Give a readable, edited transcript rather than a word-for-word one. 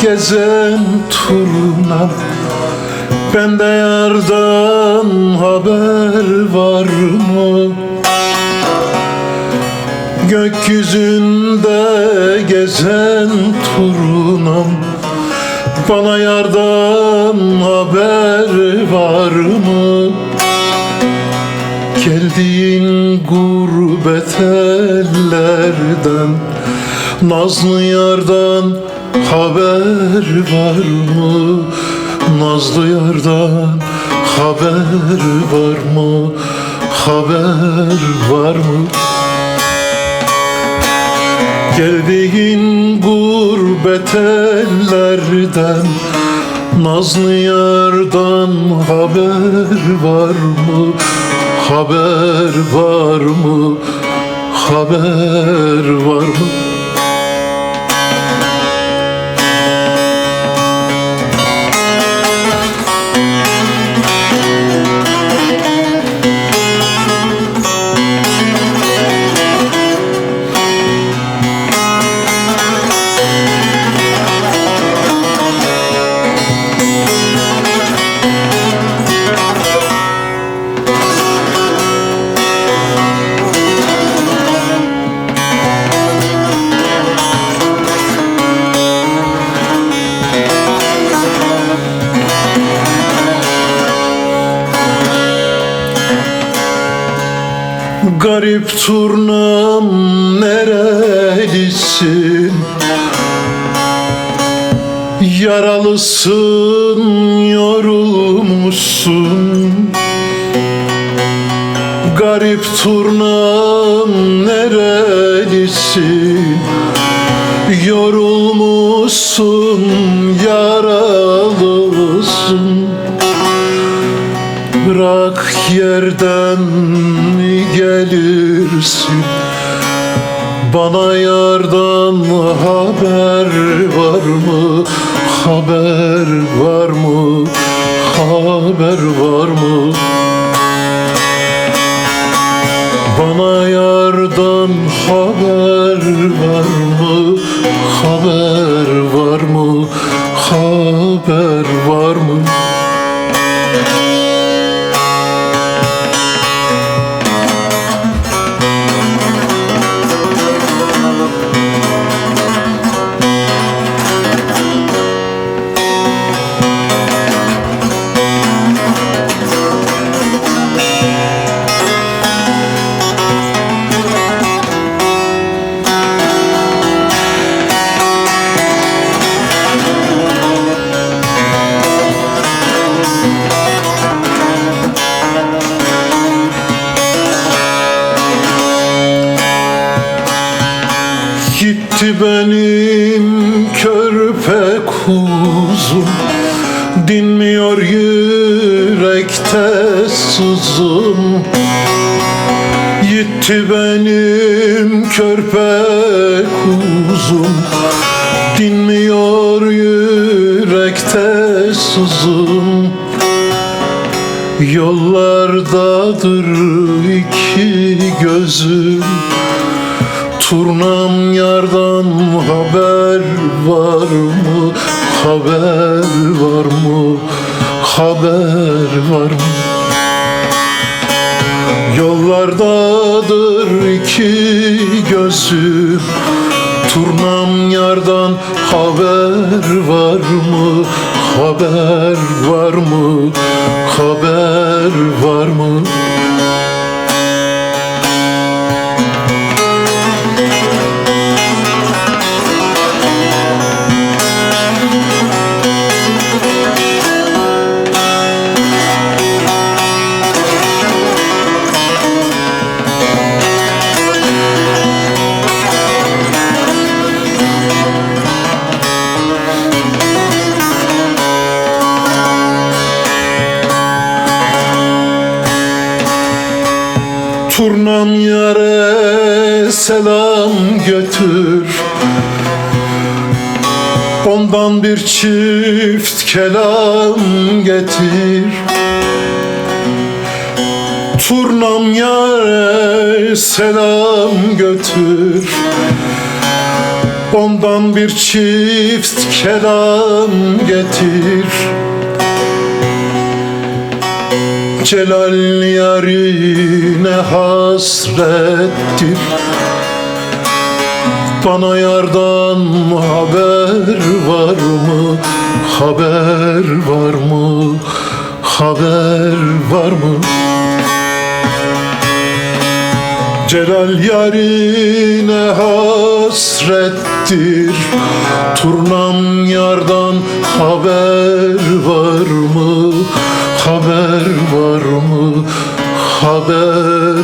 gezen turnam, bende yardan haber var mı? Gökyüzünde gezen turnam, bana yardan haber var mı? Geldiğin gurbet ellerden, nazlı yardan haber var mı? Nazlı yardan haber var mı? Haber var mı? Geldiğin gurbet ellerden, nazlı yardan haber var mı? Haber var mı? Haber var mı? Garip turnam nerelisin? Yaralısın, yorulmuşsun. Garip turnam nerelisin? Yorulmuşsun, yaralısın. Bırak yerden mi gelirsin? Bana yardan haber var mı? Haber var mı? Haber var mı? Bana yardan haber var mı? Haber var mı? Haber var mı? Gitti benim körpe kuzum, dinmiyor yürekte sızım. Gitti benim körpe kuzum, dinmiyor yürekte sızım. Yollardadır iki gözüm, turnam yardan haber var mı? Haber var mı? Haber var mı? Yollardadır iki gözüm, turnam yardan haber var mı? Haber var mı? Haber var mı? Turnam yare selam götür, ondan bir çift kelam getir. Turnam yare selam götür, Ondan bir çift kelam getir. Celal yarine hasrettir. Bana yardan haber var mı? Haber var mı? Haber var mı? Celal yarine hasrettir. Turnam yardan haber var mı? Haber var mı? Haber